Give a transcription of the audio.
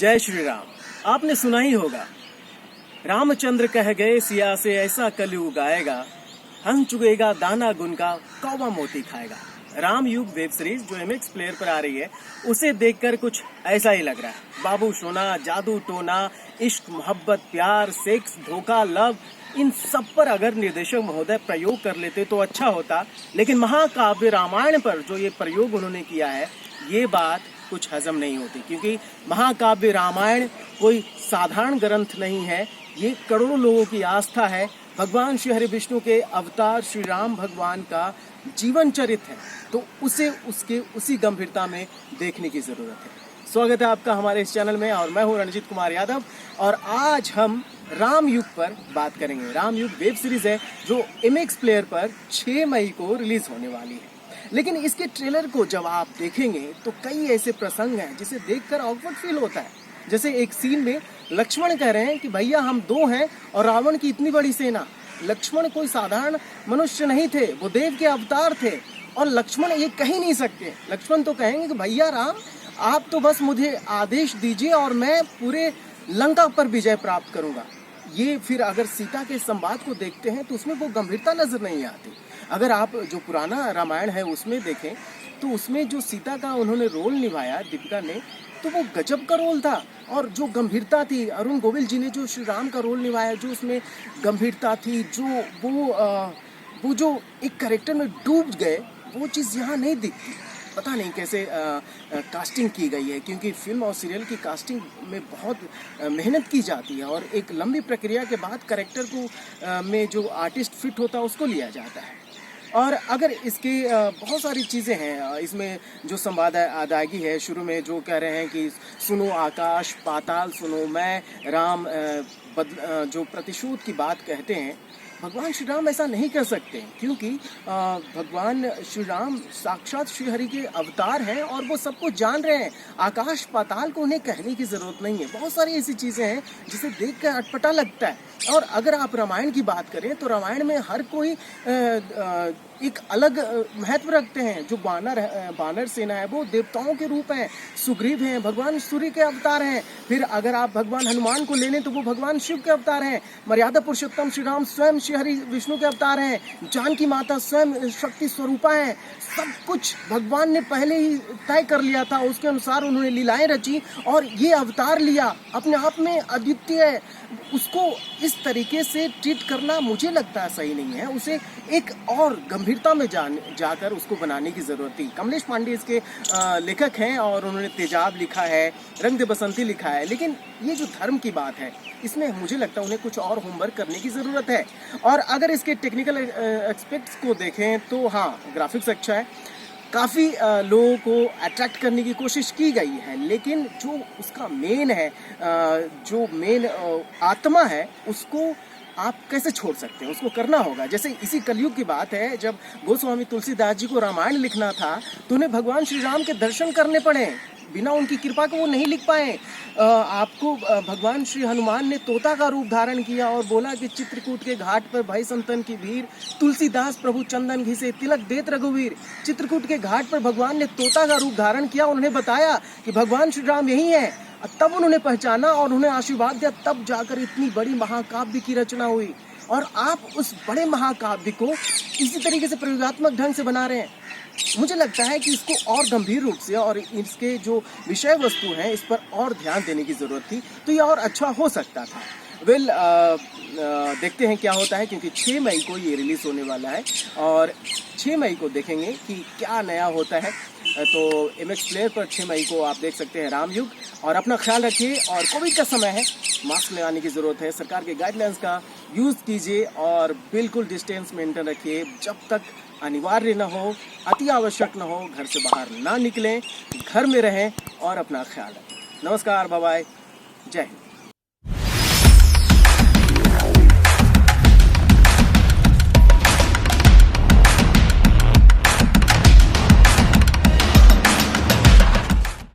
जय श्री राम। आपने सुना ही होगा, रामचंद्र कह गए सिया से ऐसा कलयुग आएगा, हंस चुगेगा दाना गुन का, कौवा मोती खाएगा। राम युग वेब सीरीज जो MX प्लेयर पर आ रही है, उसे देखकर कुछ ऐसा ही लग रहा है। बाबू सोना, जादू टोना, इश्क मोहब्बत प्यार सेक्स धोखा लव, इन सब पर अगर निर्देशक महोदय प्रयोग कर लेते तो अच्छा होता। लेकिन महाकाव्य रामायण पर जो ये प्रयोग उन्होंने किया है, ये बात कुछ हजम नहीं होती, क्योंकि महाकाव्य रामायण कोई साधारण ग्रंथ नहीं है। ये करोड़ों लोगों की आस्था है। भगवान श्री हरि विष्णु के अवतार श्री राम भगवान का जीवन चरित्र है, तो उसे उसके उसी गंभीरता में देखने की जरूरत है। स्वागत है आपका हमारे इस चैनल में, और मैं हूं रणजीत कुमार यादव। और आज हम राम युग पर बात करेंगे। राम युग वेब सीरीज है जो MX प्लेयर पर 6 मई को रिलीज होने वाली है। लेकिन इसके ट्रेलर को जब आप देखेंगे तो कई ऐसे प्रसंग हैं जिसे देखकर ऑकवर्ड फील होता है। जैसे एक सीन में लक्ष्मण कह रहे हैं कि भैया हम 2 हैं और रावण की इतनी बड़ी सेना। लक्ष्मण कोई साधारण मनुष्य नहीं थे, वो देव के अवतार थे, और लक्ष्मण ये कह ही नहीं सकते। लक्ष्मण तो कहेंगे कि भैया राम, आप तो बस मुझे आदेश दीजिए और मैं पूरे लंका पर विजय प्राप्त करूंगा। ये फिर अगर सीता के संवाद को देखते हैं तो उसमें वो गंभीरता नजर नहीं आती। अगर आप जो पुराना रामायण है उसमें देखें तो उसमें जो सीता का उन्होंने रोल निभाया दीपिका ने, तो वो गजब का रोल था। और जो गंभीरता थी, अरुण गोविल जी ने जो श्री राम का रोल निभाया, जो उसमें गंभीरता थी, जो वो जो एक कैरेक्टर में डूब गए, वो चीज़ यहाँ नहीं दिखती। पता नहीं कैसे कास्टिंग की गई है, क्योंकि फिल्म और सीरियल की कास्टिंग में बहुत मेहनत की जाती है और एक लंबी प्रक्रिया के बाद कैरेक्टर को में जो आर्टिस्ट फिट होता है उसको लिया जाता है। और अगर इसके बहुत सारी चीज़ें हैं इसमें, जो संवाद अदायगी है, शुरू में जो कह रहे हैं कि सुनो आकाश पाताल सुनो, मैं राम जो प्रतिशोध की बात कहते हैं, भगवान श्री राम ऐसा नहीं कर सकते, क्योंकि भगवान श्री राम साक्षात श्री हरि के अवतार हैं और वो सब कुछ जान रहे हैं। आकाश पाताल को उन्हें कहने की ज़रूरत नहीं है। बहुत सारी ऐसी चीज़ें हैं जिसे देख कर अटपटा लगता है। और अगर आप रामायण की बात करें तो रामायण में हर कोई एक अलग महत्व रखते हैं। जो बानर सेना है वो देवताओं के रूप हैं, सुग्रीव हैं, भगवान सूर्य के अवतार हैं। फिर अगर आप भगवान हनुमान को ले लें तो वो भगवान शिव के अवतार हैं। मर्यादा पुरुषोत्तम श्री राम स्वयं श्री हरि विष्णु के अवतार हैं। जानकी माता स्वयं शक्ति स्वरूपा हैं। सब कुछ भगवान ने पहले ही तय कर लिया था, उसके अनुसार उन्होंने लीलाएं रची और ये अवतार लिया। अपने आप में अद्वितीय है। उसको इस तरीके से ट्रीट करना मुझे लगता है सही नहीं है। उसे एक और गंभीरता में जाकर उसको बनाने की जरूरत थी। कमलेश पांडे इसके लेखक हैं और उन्होंने तेजाब लिखा है, रंग दे बसंती लिखा है। लेकिन ये जो धर्म की बात है, इसमें मुझे लगता है उन्हें कुछ और होमवर्क करने की ज़रूरत है। और अगर इसके टेक्निकल एस्पेक्ट्स को देखें तो हाँ, ग्राफिक्स अच्छा है, काफ़ी लोगों को अट्रैक्ट करने की कोशिश की गई है। लेकिन जो उसका मेन है, जो मेन आत्मा है, उसको आप कैसे छोड़ सकते हैं? उसको करना होगा। जैसे इसी कलयुग की बात है, जब गोस्वामी तुलसीदास जी को रामायण लिखना था तो उन्हें भगवान श्री राम के दर्शन करने पड़े। बिना उनकी कृपा के वो नहीं लिख पाए। आपको भगवान श्री हनुमान ने तोता का रूप धारण किया और बोला कि चित्रकूट के घाट पर भाई संतन की भीड़, तुलसीदास प्रभु चंदन घिसे तिलक देत रघुवीर। चित्रकूट के घाट पर भगवान ने तोता का रूप धारण किया, उन्होंने बताया कि भगवान श्री राम यही है। तब उन्होंने पहचाना और उन्हें आशीर्वाद दिया, तब जाकर इतनी बड़ी महाकाव्य की रचना हुई। और आप उस बड़े महाकाव्य को इसी तरीके से प्रयोगात्मक ढंग से बना रहे हैं। मुझे लगता है कि इसको और गंभीर रूप से और इसके जो विषय वस्तु हैं इस पर और ध्यान देने की ज़रूरत थी, तो ये और अच्छा हो सकता था। देखते हैं क्या होता है, क्योंकि 6 मई को ये रिलीज़ होने वाला है और 6 मई को देखेंगे कि क्या नया होता है। तो MX प्लेयर पर 6 मई को आप देख सकते हैं राम युग। और अपना ख्याल रखिए, और कोविड का समय है, मास्क लगाने की ज़रूरत है, सरकार के गाइडलाइंस का यूज़ कीजिए और बिल्कुल डिस्टेंस मेंटेन रखिए। जब तक अनिवार्य न हो, अति आवश्यक न हो, घर से बाहर ना निकलें, घर में रहें और अपना ख्याल रखें। नमस्कार, बाय बाय, जय हिंद।